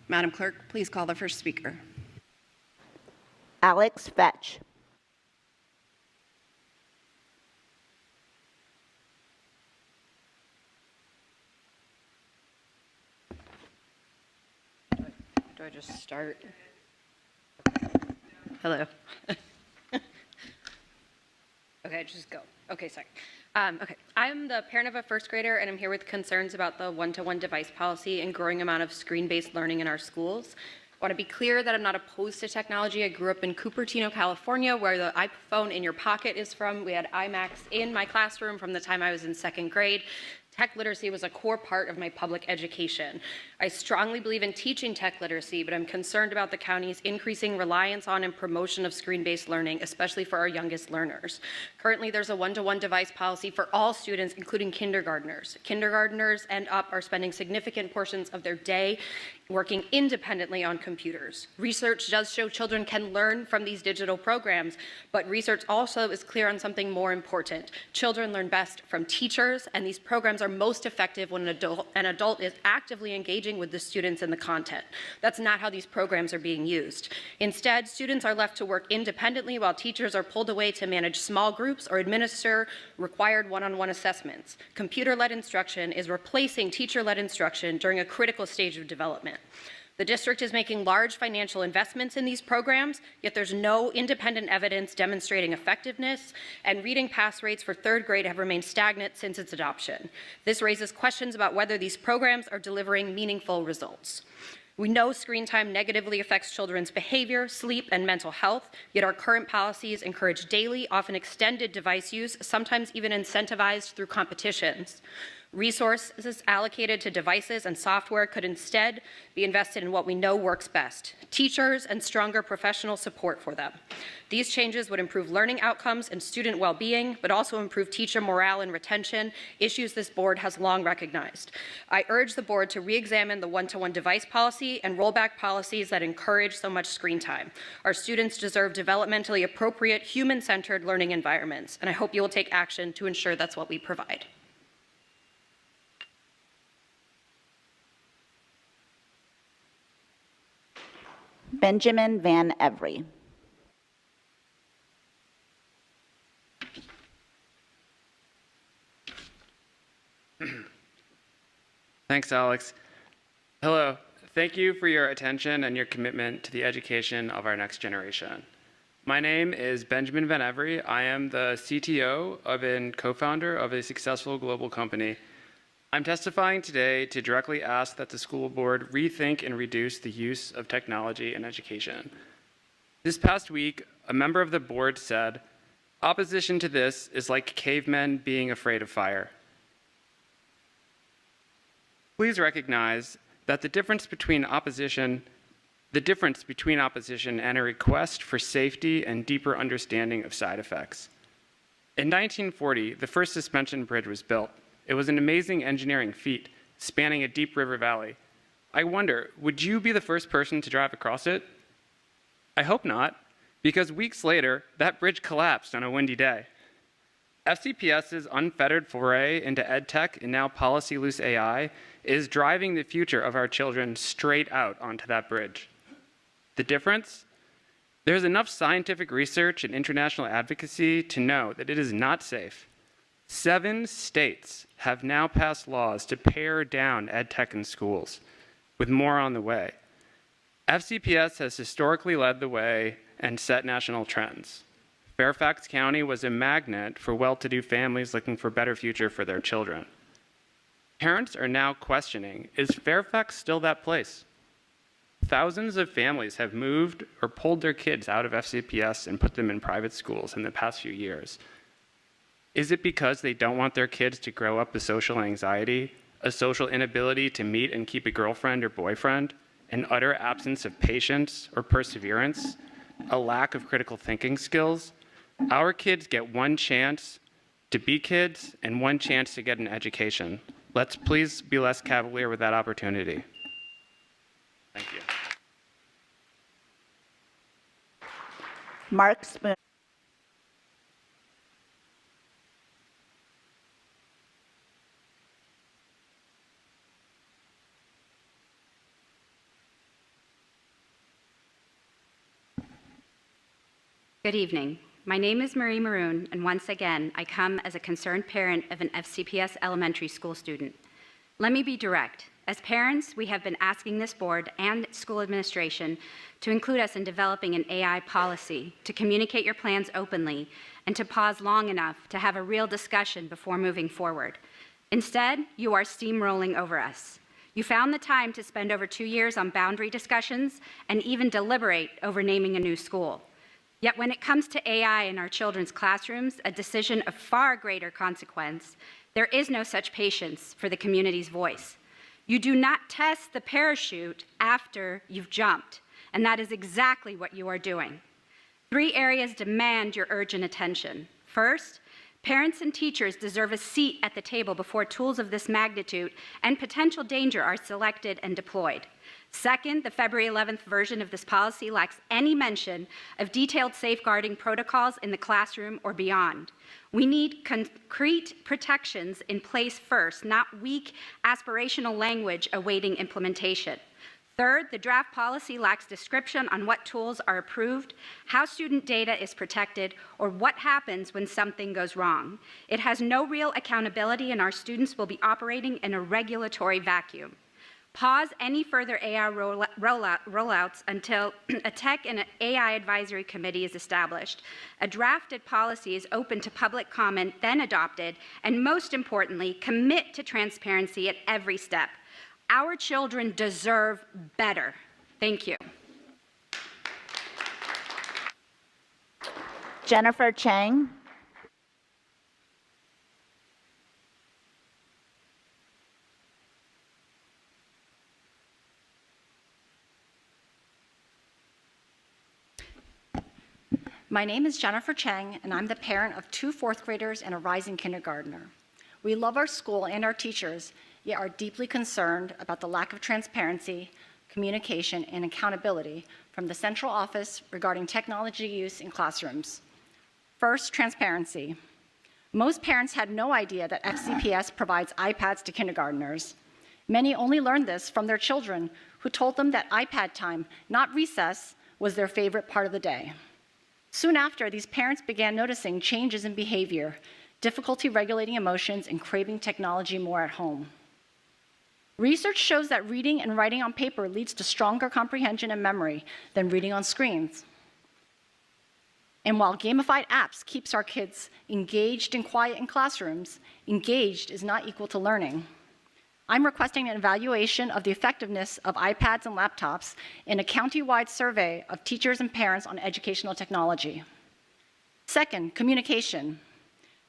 Madam Clerk, please call the first speaker. Alex Fetch. Do I just start? Hello. Okay, just go. Okay, sorry. Okay, I'm the parent of a first grader, and I'm here with concerns about the one-to-one device policy and growing amount of screen-based learning in our schools. I want to be clear that I'm not opposed to technology. I grew up in Cupertino, California, where the iPhone in your pocket is from. We had iMacs in my classroom from the time I was in second grade. Tech literacy was a core part of my public education. I strongly believe in teaching tech literacy, but I'm concerned about the county's increasing reliance on and promotion of screen-based learning, especially for our youngest learners. Currently, there's a one-to-one device policy for all students, including kindergartners. Kindergartners and up are spending significant portions of their day working independently on computers. Research does show children can learn from these digital programs, but research also is clear on something more important. Children learn best from teachers, and these programs are most effective when an adult is actively engaging with the students and the content. That's not how these programs are being used. Instead, students are left to work independently while teachers are pulled away to manage small groups or administer required one-on-one assessments. Computer-led instruction is replacing teacher-led instruction during a critical stage of development. The district is making large financial investments in these programs, yet there's no independent evidence demonstrating effectiveness, and reading pass rates for third grade have remained stagnant since its adoption. This raises questions about whether these programs are delivering meaningful results. We know screen time negatively affects children's behavior, sleep, and mental health, yet our current policies encourage daily, often extended device use, sometimes even incentivized through competitions. Resources allocated to devices and software could instead be invested in what we know works best, teachers and stronger professional support for them. These changes would improve learning outcomes and student well-being, but also improve teacher morale and retention, issues this board has long recognized. I urge the board to re-examine the one-to-one device policy and roll back policies that encourage so much screen time. Our students deserve developmentally appropriate, human-centered learning environments, and I hope you will take action to ensure that's what we provide. Benjamin Van Every. Thanks, Alex. Hello. Thank you for your attention and your commitment to the education of our next generation. My name is Benjamin Van Every. I am the CTO and co-founder of a successful global company. I'm testifying today to directly ask that the school board rethink and reduce the use of technology in education. This past week, a member of the board said, "Opposition to this is like cavemen being afraid of fire." Please recognize that the difference between opposition and a request for safety and deeper understanding of side effects. In 1940, the first suspension bridge was built. It was an amazing engineering feat, spanning a deep river valley. I wonder, would you be the first person to drive across it? I hope not, because weeks later, that bridge collapsed on a windy day. FCPS's unfettered foray into EdTech and now policy-loose AI is driving the future of our children straight out onto that bridge. The difference? There's enough scientific research and international advocacy to know that it is not safe. 7 states have now passed laws to pare down EdTech in schools, with more on the way. FCPS has historically led the way and set national trends. Fairfax County was a magnet for well-to-do families looking for a better future for their children. Parents are now questioning, is Fairfax still that place? Thousands of families have moved or pulled their kids out of FCPS and put them in private schools in the past few years. Is it because they don't want their kids to grow up with social anxiety, a social inability to meet and keep a girlfriend or boyfriend, an utter absence of patience or perseverance, a lack of critical thinking skills? Our kids get one chance to be kids and one chance to get an education. Let's please be less cavalier with that opportunity. Thank you. Mark Spoon. Good evening. My name is Marie Maroon, and once again, I come as a concerned parent of an FCPS elementary school student. Let me be direct. As parents, we have been asking this board and school administration to include us in developing an AI policy, to communicate your plans openly, and to pause long enough to have a real discussion before moving forward. Instead, you are steamrolling over us. You found the time to spend over 2 years on boundary discussions and even deliberate over naming a new school. Yet when it comes to AI in our children's classrooms, a decision of far greater consequence, there is no such patience for the community's voice. You do not test the parachute after you've jumped, and that is exactly what you are doing. 3 areas demand your urgent attention. First, parents and teachers deserve a seat at the table before tools of this magnitude and potential danger are selected and deployed. Second, the February 11th version of this policy lacks any mention of detailed safeguarding protocols in the classroom or beyond. We need concrete protections in place first, not weak aspirational language awaiting implementation. Third, the draft policy lacks description on what tools are approved, how student data is protected, or what happens when something goes wrong. It has no real accountability, and our students will be operating in a regulatory vacuum. Pause any further AI rollouts until a tech and AI advisory committee is established. A drafted policy is open to public comment, then adopted, and most importantly, commit to transparency at every step. Our children deserve better. Thank you. Jennifer Chang. My name is Jennifer Chang, and I'm the parent of 2 4th graders and a rising kindergartner. We love our school and our teachers, yet are deeply concerned about the lack of transparency, communication, and accountability from the central office regarding technology use in classrooms. First, transparency. Most parents had no idea that FCPS provides iPads to kindergartners. Many only learned this from their children, who told them that iPad time, not recess, was their favorite part of the day. Soon after, these parents began noticing changes in behavior, difficulty regulating emotions, and craving technology more at home. Research shows that reading and writing on paper leads to stronger comprehension and memory than reading on screens. And while gamified apps keeps our kids engaged and quiet in classrooms, engaged is not equal to learning. I'm requesting an evaluation of the effectiveness of iPads and laptops in a county-wide survey of teachers and parents on educational technology. Second, communication.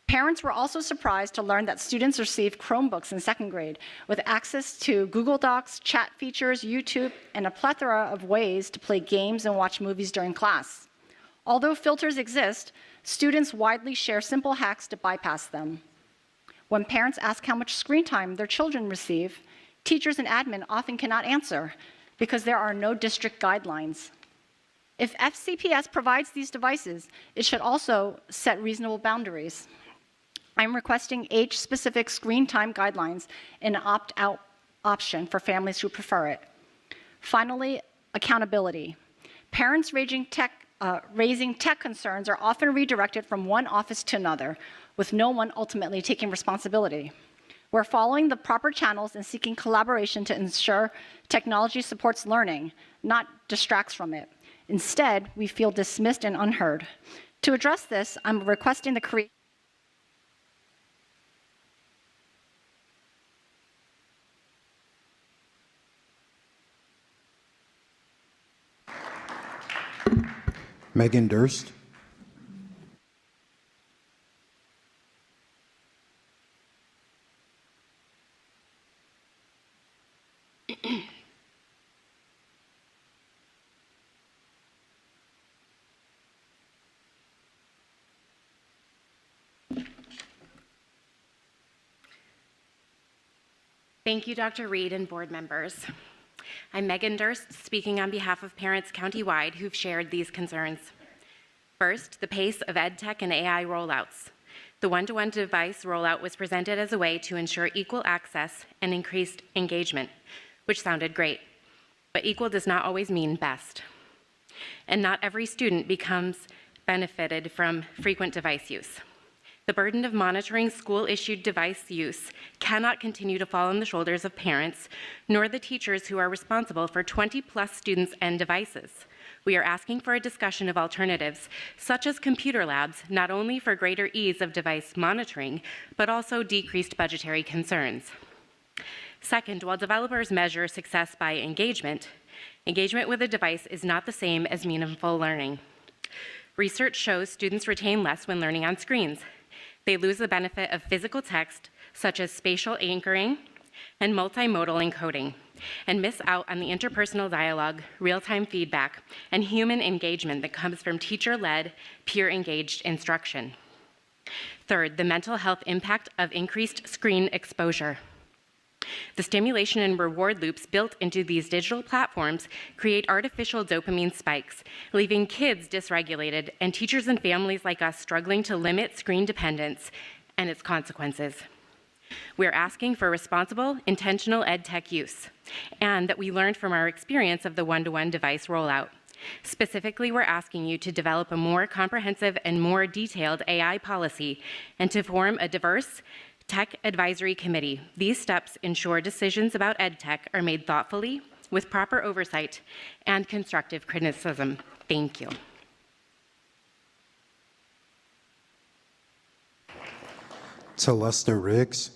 Parents were also surprised to learn that students receive Chromebooks in 2nd grade with access to Google Docs, chat features, YouTube, and a plethora of ways to play games and watch movies during class. Although filters exist, students widely share simple hacks to bypass them. When parents ask how much screen time their children receive, teachers and admin often cannot answer because there are no district guidelines. If FCPS provides these devices, it should also set reasonable boundaries. I'm requesting age-specific screen time guidelines and an opt-out option for families who prefer it. Finally, accountability. Parents raising tech concerns are often redirected from one office to another, with no one ultimately taking responsibility. We're following the proper channels and seeking collaboration to ensure technology supports learning, not distracts from it. Instead, we feel dismissed and unheard. To address this, I'm requesting the creation Megan Durst. Thank you, Dr. Reed and board members. I'm Megan Durst, speaking on behalf of parents countywide who've shared these concerns. First, the pace of EdTech and AI rollouts. The one-to-one device rollout was presented as a way to ensure equal access and increased engagement, which sounded great. But equal does not always mean best. And not every student becomes benefited from frequent device use. The burden of monitoring school-issued device use cannot continue to fall on the shoulders of parents, nor the teachers who are responsible for 20+ students and devices. We are asking for a discussion of alternatives, such as computer labs, not only for greater ease of device monitoring, but also decreased budgetary concerns. Second, while developers measure success by engagement, engagement with a device is not the same as meaningful learning. Research shows students retain less when learning on screens. They lose the benefit of physical text, such as spatial anchoring and multimodal encoding, and miss out on the interpersonal dialogue, real-time feedback, and human engagement that comes from teacher-led, peer-engaged instruction. Third, the mental health impact of increased screen exposure. The stimulation and reward loops built into these digital platforms create artificial dopamine spikes, leaving kids dysregulated and teachers and families like us struggling to limit screen dependence and its consequences. We're asking for responsible, intentional ed tech use, and that we learned from our experience of the one-to-one device rollout. Specifically, we're asking you to develop a more comprehensive and more detailed AI policy and to form a diverse Tech Advisory Committee. These steps ensure decisions about ed tech are made thoughtfully, with proper oversight and constructive criticism. Thank you. To Lester Riggs.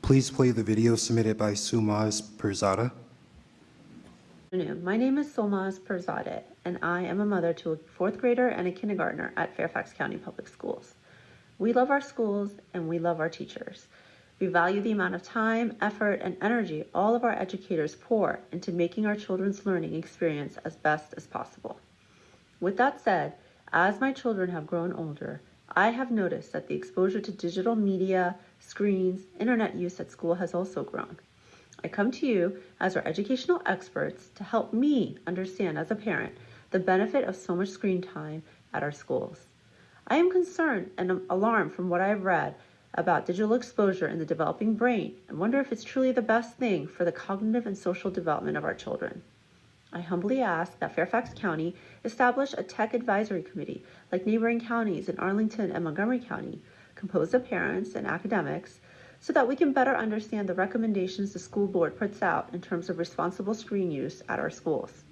Please play the video submitted by Sumaz Perzada. My name is Solmaz Perzadeh, and I am a mother to a 4th grader and a kindergartner at Fairfax County Public Schools. We love our schools and we love our teachers. We value the amount of time, effort, and energy all of our educators pour into making our children's learning experience as best as possible. With that said, as my children have grown older, I have noticed that the exposure to digital media, screens, internet use at school has also grown. I come to you as our educational experts to help me understand as a parent the benefit of so much screen time at our schools. I am concerned and alarmed from what I have read about digital exposure in the developing brain and wonder if it's truly the best thing for the cognitive and social development of our children. I humbly ask that Fairfax County establish a tech advisory committee like neighboring counties in Arlington and Montgomery County, composed of parents and academics, so that we can better understand the recommendations the school board puts out in terms of responsible screen use at our schools.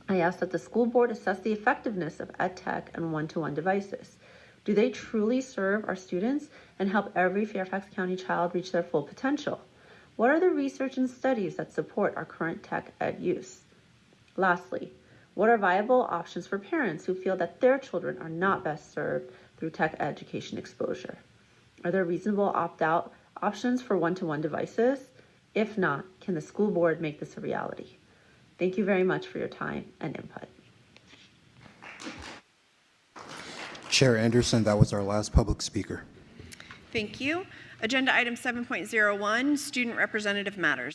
I ask that the school board assess the effectiveness of ed tech and one-to-one devices. Do they truly serve our students and help every Fairfax County child reach their full potential? What are the research and studies that support our current tech ed use? Lastly, what are viable options for parents who feel that their children are not best served through tech education exposure? Are there reasonable opt-out options for one-to-one devices? If not, can the school board make this a reality? Thank you very much for your time and input. Chair Anderson, that was our last public speaker. Thank you. Agenda item 7.01, student representative matters.